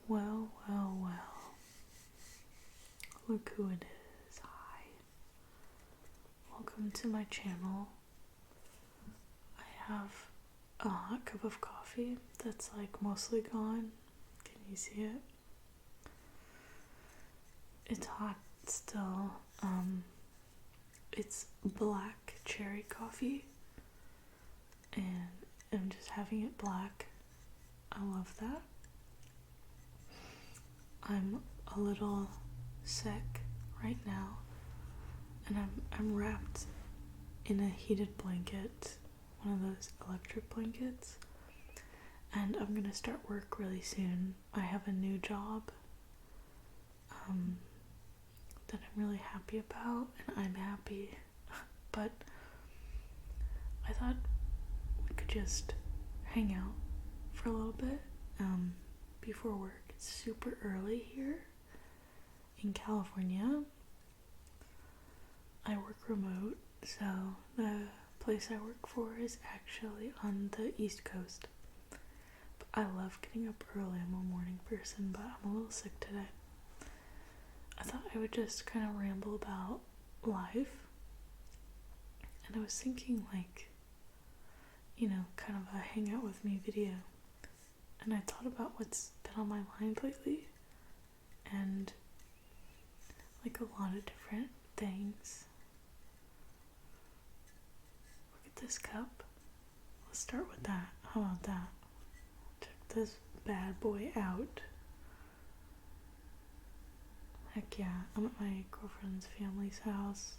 Well, well, well. Look who it is. Hi. Welcome to my channel. I have a hot cup of coffee that's like mostly gone. Can you see it? It's hot still. It's black cherry coffee. And I'm just having it black. I love that. I'm a little sick right now, and I'm wrapped in a heated blanket, one of those electric blankets, and I'm gonna start work really soon. I have a new job that I'm really happy about, and I'm happy, but I thought we could just hang out for a little bit before work. It's super early here in California. I work remote, so the place I work for is actually on the East Coast. But I love getting up early. I'm a morning person, but I'm a little sick today. I thought I would just kind of ramble about life. And I was thinking kind of a hang out with me video. And I thought about what's been on my mind lately. And like a lot of different things. Look at this cup. Let's start with that. How about that? Check this bad boy out. Heck yeah, I'm at my girlfriend's family's house.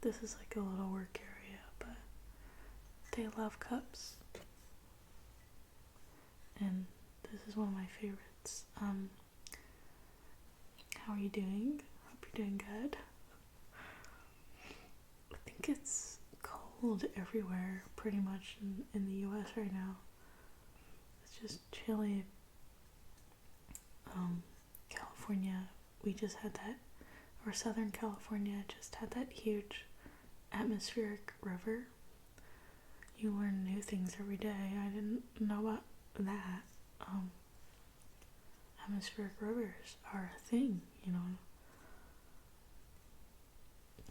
This is like a little work area, but they love cups. And this is one of my favorites. How are you doing? Hope you're doing good. I think it's cold everywhere pretty much in the US right now. It's just chilly. California, we just had that, or Southern California just had that huge atmospheric river. You learn new things every day. I didn't know about that. Atmospheric rivers are a thing,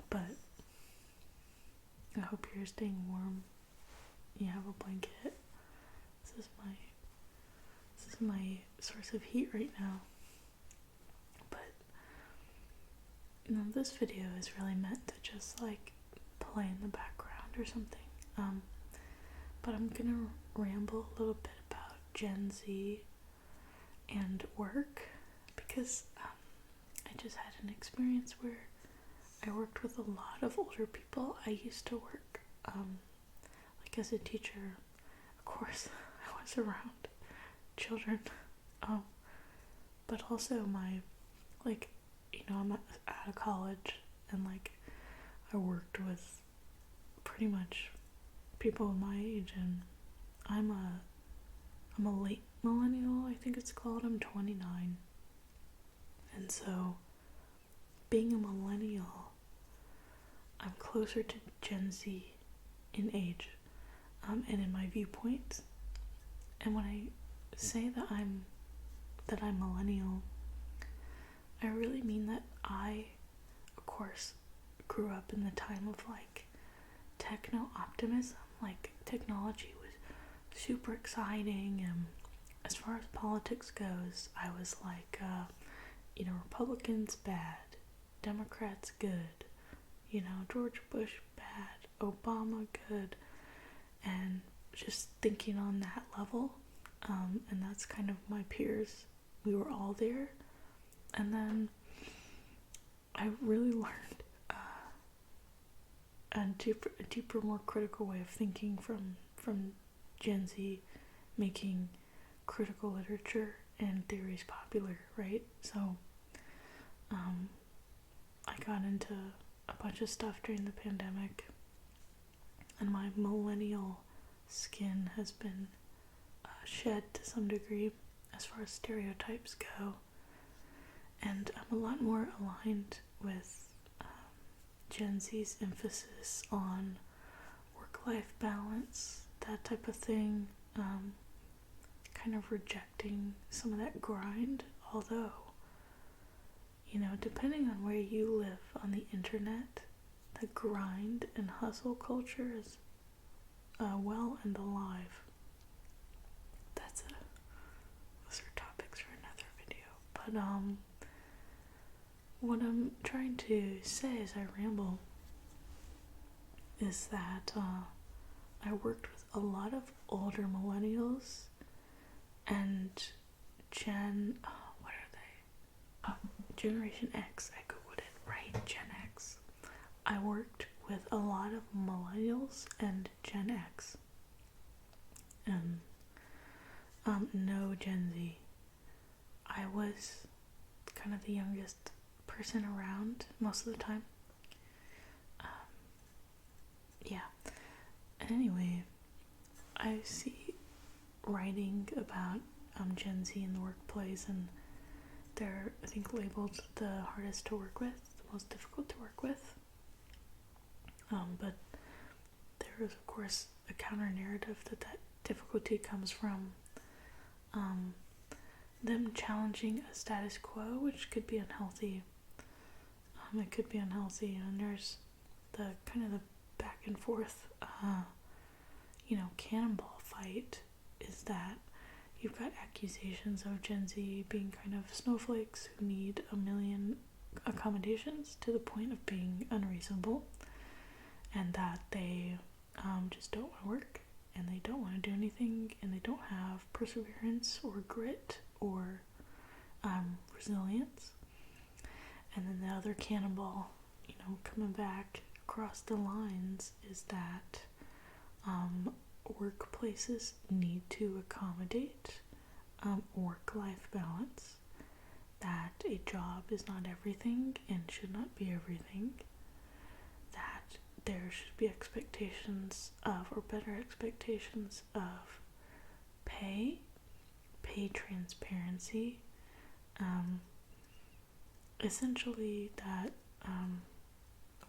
but I hope you're staying warm. You have a blanket. This is my source of heat right now. But this video is really meant to just like play in the background or something. But I'm gonna ramble a little bit about Gen Z and work because I just had an experience where I worked with a lot of older people. I used to work like as a teacher. Of course, I was around children, but also I'm out of college, and I worked with pretty much people my age, and I'm a late millennial, I think it's called. I'm 29, and so being a millennial, I'm closer to Gen Z in age, and in my viewpoints. And when I say that I'm millennial, I really mean that I, of course, grew up in the time of techno-optimism. Technology was super exciting, and as far as politics goes, I was Republicans bad, Democrats good, George Bush bad, Obama good, and just thinking on that level, and that's kind of my peers. We were all there, and then I really learned a deeper, more critical way of thinking from Gen Z, making critical literature and theories popular, right? So, I got into a bunch of stuff during the pandemic, and my millennial skin has been shed to some degree as far as stereotypes go, and I'm a lot more aligned with Gen Z's emphasis on work-life balance, that type of thing, kind of rejecting some of that grind, although, depending on where you live on the internet, the grind and hustle culture is well and alive. Those are topics for another video. But what I'm trying to say as I ramble is that I worked with a lot of older millennials and Generation X. I googled it, right? Gen X. I worked with a lot of millennials and Gen X. And no Gen Z. I was kind of the youngest person around most of the time. Yeah. Anyway, I see writing about Gen Z in the workplace, and they're, I think, labeled the hardest to work with, the most difficult to work with. But there is, of course, a counter narrative that difficulty comes from them challenging a status quo, which could be unhealthy. It could be unhealthy, and there's the kind of the back and forth, cannonball fight is that you've got accusations of Gen Z being kind of snowflakes who need a million accommodations to the point of being unreasonable, and that they just don't want to work, and they don't want to do anything, and they don't have perseverance or grit or resilience. And then the other cannonball, coming back across the lines is that workplaces need to accommodate work-life balance, that a job is not everything and should not be everything, that there should be expectations of, or better expectations of, pay transparency, essentially that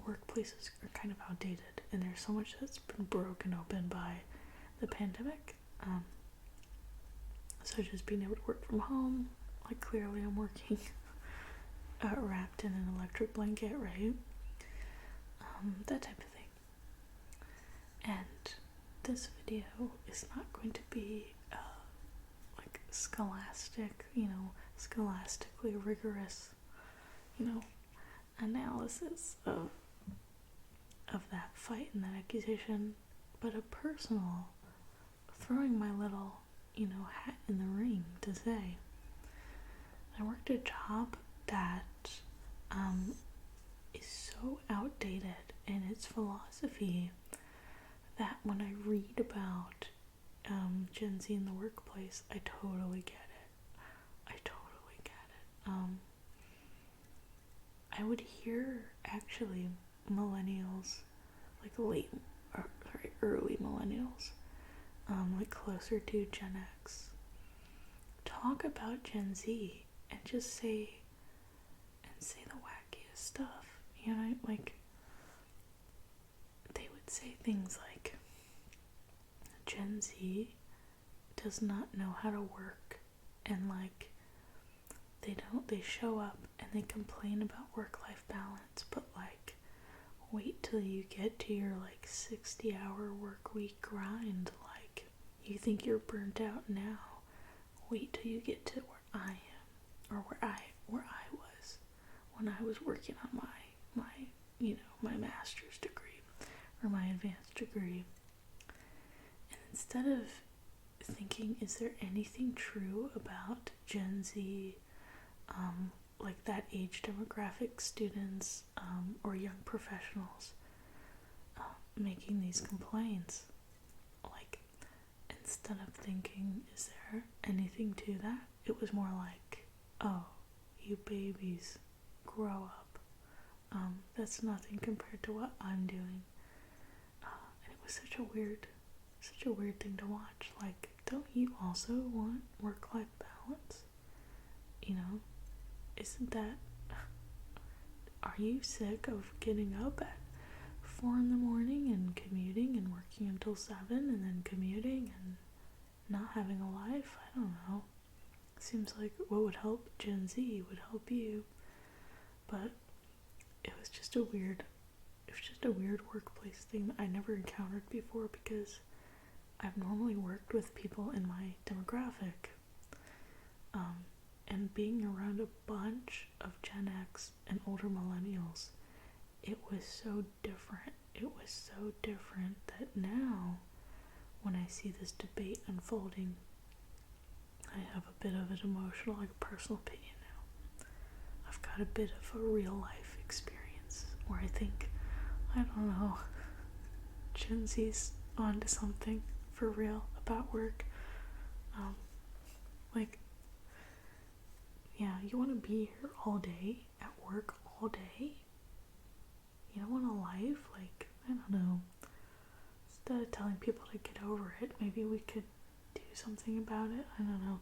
workplaces are kind of outdated, and there's so much that's been broken open by the pandemic, such as being able to work from home. Like, clearly I'm working wrapped in an electric blanket, right? That type of thing. And this video is not going to be scholastically rigorous, analysis of that fight and that accusation, but a personal throwing my little, hat in the ring to say I worked a job that is so outdated in its philosophy that when I read about Gen Z in the workplace, I totally get it. I would hear, actually, millennials, early millennials, closer to Gen X, talk about Gen Z and just say the wackiest stuff, they would say things like, Gen Z does not know how to work, and they show up and they complain about work-life balance, but wait till you get to your 60-hour work week grind. You think you're burnt out now, wait till you get to where I am, or where I was when I was working on my master's degree or my advanced degree. And instead of thinking, is there anything true about Gen Z, that age demographic, students or young professionals making these complaints, instead of thinking, is there anything to that, it was more like, oh, you babies, grow up, that's nothing compared to what I'm doing. And it was such a weird thing to watch. Don't you also want work-life balance? Isn't that, are you sick of getting up at 4 a.m. and commuting and working until 7 and then commuting and not having a life. I don't know. Seems like what would help Gen Z would help you. But it was just a weird workplace thing that I never encountered before, because I've normally worked with people in my demographic. And being around a bunch of Gen X and older millennials, it was so different. It was so different that now, when I see this debate unfolding, I have a bit of an emotional, like a personal opinion now. I've got a bit of a real life experience where I think, I don't know, Gen Z's onto something for real about work. Yeah, you want to be here all day, at work all day? You don't want a life? Like, I don't know. Instead of telling people to get over it, maybe we could do something about it. I don't know.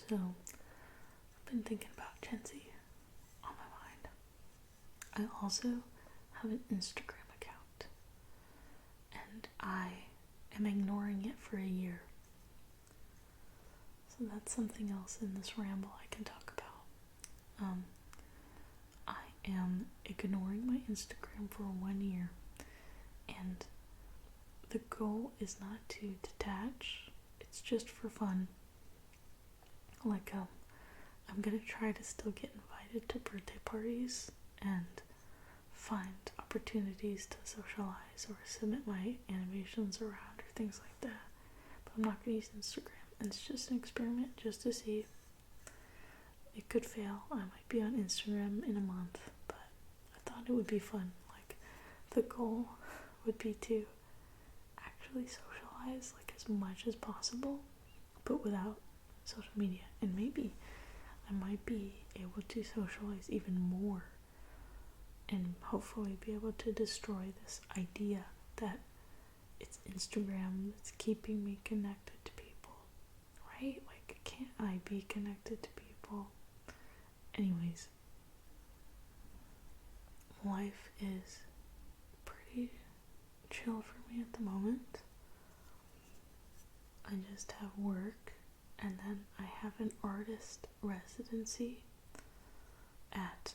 So, I've been thinking about Gen Z on my mind. I also have an Instagram account, and I am ignoring it for a year. So that's something else in this ramble I can talk about. I am ignoring my Instagram for 1 year, and the goal is not to detach, it's just for fun. Like, I'm gonna try to still get invited to birthday parties and find opportunities to socialize or submit my animations around or things like that. But I'm not gonna use Instagram. It's just an experiment, just to see. It could fail. I might be on Instagram in a month, but I thought it would be fun. Like, the goal would be to actually socialize, like, as much as possible, but without social media. And maybe I might be able to socialize even more, and hopefully be able to destroy this idea that it's Instagram that's keeping me connected to people. Right? Like, can't I be connected to people? Anyways, life is pretty chill for me at the moment. I just have work, and then I have an artist residency at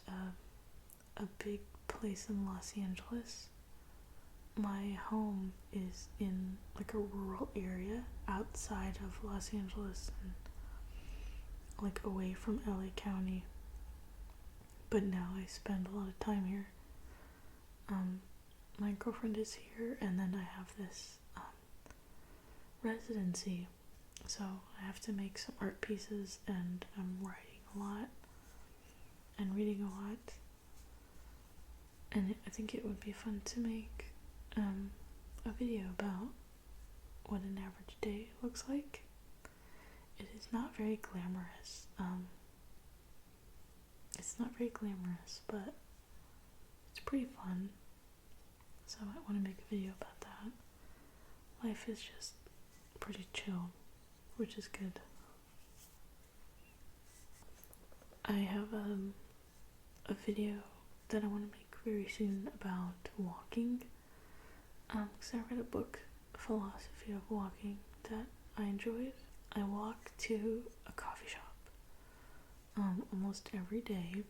a big place in Los Angeles. My home is in like a rural area outside of Los Angeles and like away from LA County, but now I spend a lot of time here. My girlfriend is here, and then I have this residency, so I have to make some art pieces, and I'm writing a lot and reading a lot, and I think it would be fun to make a video about what an average day looks like. It is not very glamorous. It's not very glamorous, but it's pretty fun. So I might want to make a video about that. Life is just pretty chill, which is good. I have a video that I want to make very soon about walking. Because I read a book, Philosophy of Walking, that I enjoyed. I walk to a coffee shop almost every day,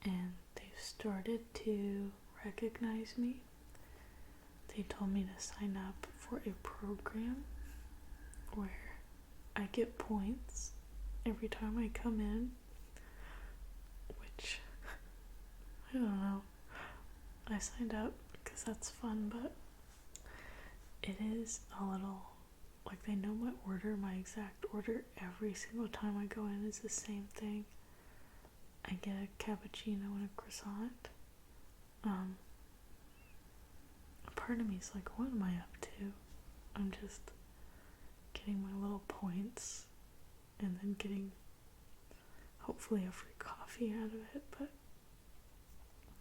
and they've started to recognize me. They told me to sign up for a program where I get points every time I come in, which, I don't know. I signed up because that's fun, but it is a little, like, they know my order, my exact order every single time I go in is the same thing. I get a cappuccino and a croissant. A part of me is like, what am I up to? I'm just getting my little points and then getting hopefully a free coffee out of it, but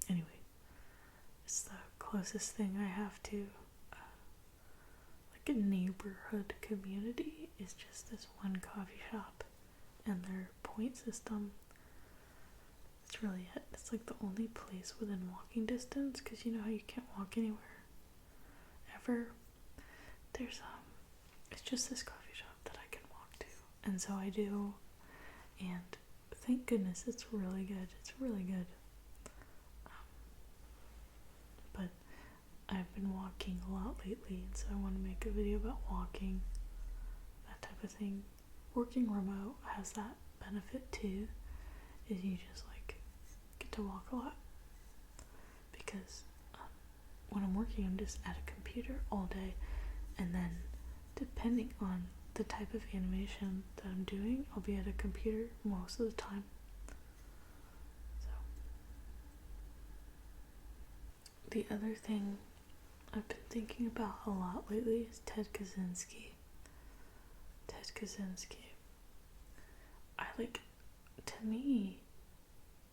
anyway, it's the closest thing I have to like a neighborhood community is just this one coffee shop and their point system. That's really it. It's like the only place within walking distance, because you know how you can't walk anywhere ever. there's it's just this coffee shop that I can walk to, and so I do, and thank goodness it's really good. It's really good. But I've been walking a lot lately, and so I want to make a video about walking, that type of thing. Working remote has that benefit too, is you just like get to walk a lot, because when I'm working I'm just at a computer all day, and then depending on the type of animation that I'm doing, I'll be at a computer most of the time. So the other thing I've been thinking about a lot lately is Ted Kaczynski. To me,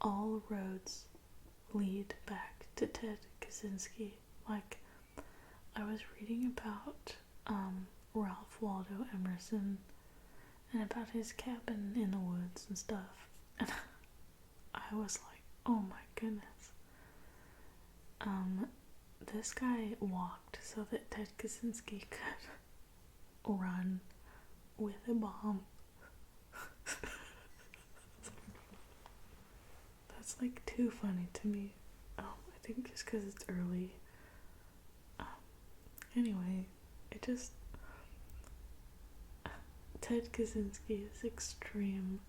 all roads lead back to Ted Kaczynski. Like, I was reading about Ralph Waldo Emerson and about his cabin in the woods and stuff, and I was like, oh my goodness. This guy walked so that Ted Kaczynski could run with a bomb. That's like too funny to me. I think just because it's early. Anyway, Ted Kaczynski is extreme,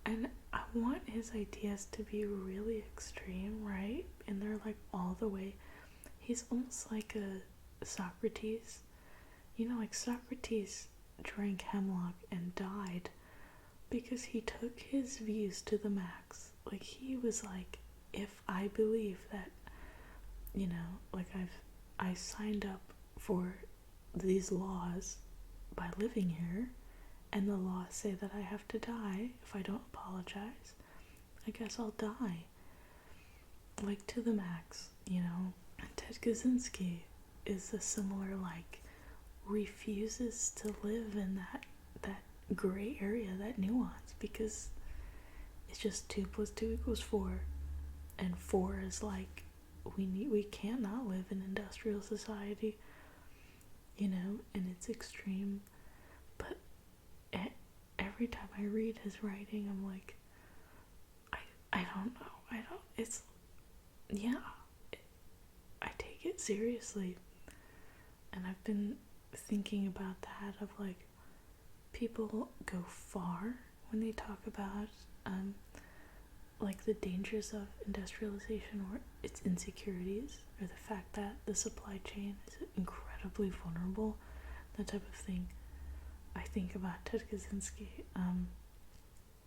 and I want his ideas to be really extreme, right? And they're like all the way. He's almost like a Socrates. You know, like Socrates drank hemlock and died because he took his views to the max. Like, he was like, if I believe that, you know, like I signed up for these laws by living here, and the laws say that I have to die if I don't apologize, I guess I'll die. Like, to the max, you know. And Ted Kaczynski is a similar, like, refuses to live in that gray area, that nuance, because it's just 2 + 2 = 4, and 4 is like, we cannot live in industrial society, you know, and it's extreme. But every time I read his writing, I'm like, I don't know, it's, yeah, I take it seriously. And I've been thinking about that, of like, people go far when they talk about like the dangers of industrialization, or its insecurities, or the fact that the supply chain is incredibly vulnerable, that type of thing. I think about Ted Kaczynski,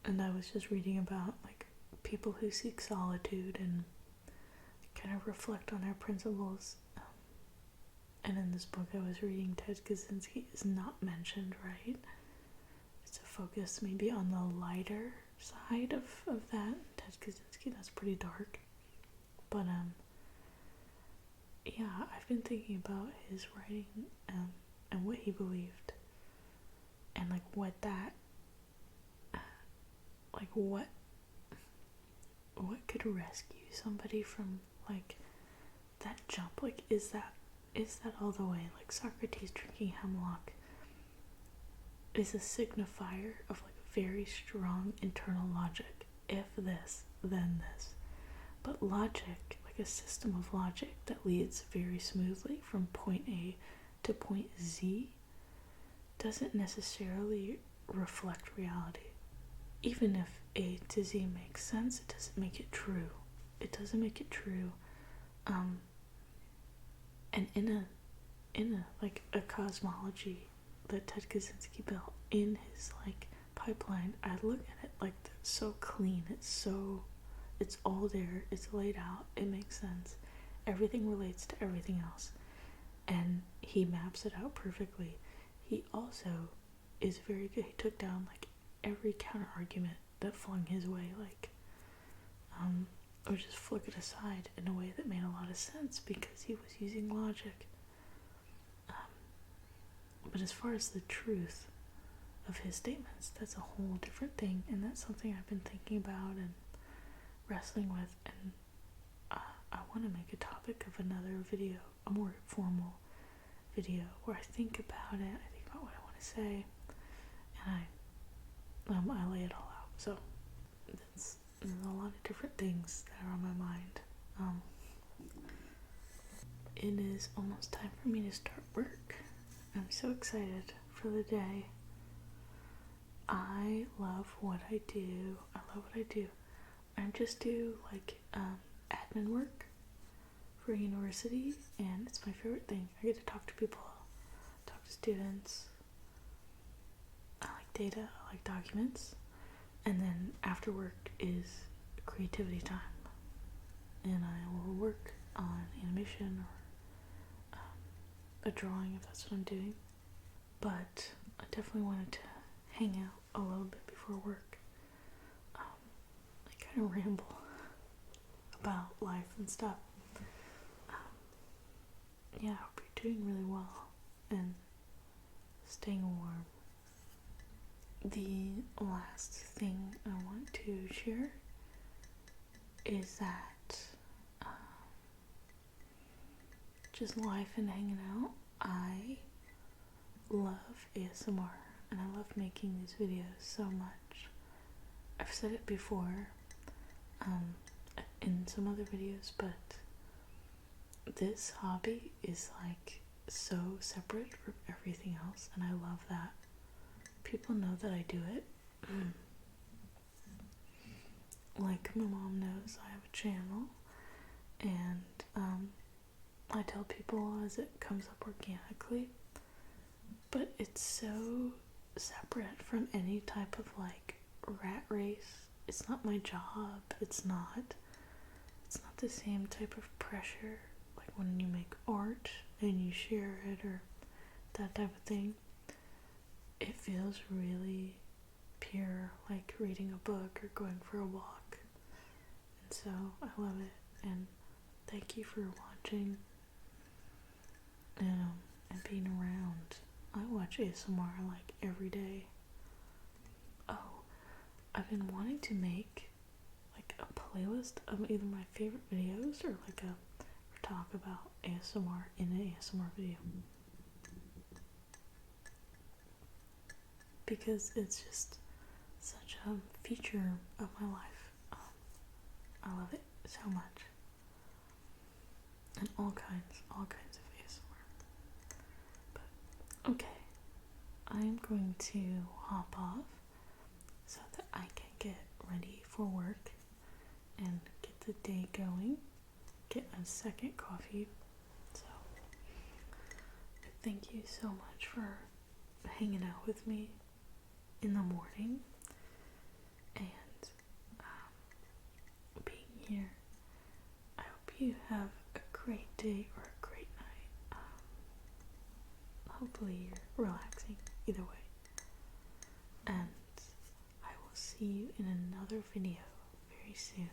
and I was just reading about like people who seek solitude and kind of reflect on their principles. And in this book I was reading, Ted Kaczynski is not mentioned, right? It's a focus maybe on the lighter side of that. Ted Kaczynski, that's pretty dark. But yeah, I've been thinking about his writing and what he believed, and like what that, like what could rescue somebody from like that jump. Like, is that all the way? Like, Socrates drinking hemlock is a signifier of like very strong internal logic. If this, then this. But logic, like a system of logic that leads very smoothly from point A to point Z, doesn't necessarily reflect reality. Even if A to Z makes sense, it doesn't make it true. It doesn't make it true. And in a like a cosmology that Ted Kaczynski built in his like pipeline, I look at it like that's so clean. It's all there. It's laid out. It makes sense. Everything relates to everything else, and he maps it out perfectly. He also is very good. He took down like every counter argument that flung his way, like or just flick it aside in a way that made a lot of sense because he was using logic. But as far as the truth of his statements, that's a whole different thing, and that's something I've been thinking about and wrestling with, and I want to make a topic of another video, a more formal video where I think about it, I think about what I want to say, and I lay it all out. So there's a lot of different things that are on my mind. It is almost time for me to start work. I'm so excited for the day. I love what I do. I just do like admin work for a university, and it's my favorite thing. I get to talk to people, talk to students. I like data, I like documents, and then after work is creativity time, and I will work on animation or a drawing if that's what I'm doing. But I definitely wanted to hang out a little bit before work. I kind of ramble about life and stuff. Yeah, I hope you're doing really well and staying warm. The last thing I want to share is that just life and hanging out. I love ASMR and I love making these videos so much. I've said it before in some other videos, but this hobby is like so separate from everything else, and I love that. People know that I do it. Like my mom knows I have a channel, and I tell people as it comes up organically, but it's so separate from any type of like rat race. It's not my job. It's not the same type of pressure like when you make art and you share it or that type of thing. It feels really pure, like reading a book or going for a walk. And so I love it, and thank you for watching and being around. I watch ASMR like every day. Oh, I've been wanting to make like a playlist of either my favorite videos or like a talk about ASMR in an ASMR video, because it's just such a feature of my life. I love it so much, and all kinds of ASMR. But okay, I'm going to hop off so that I can get ready for work and get the day going, get a second coffee. So thank you so much for hanging out with me in the morning and being here. I hope you have a great day or a great night. Hopefully you're relaxing either way. And I will see you in another video very soon.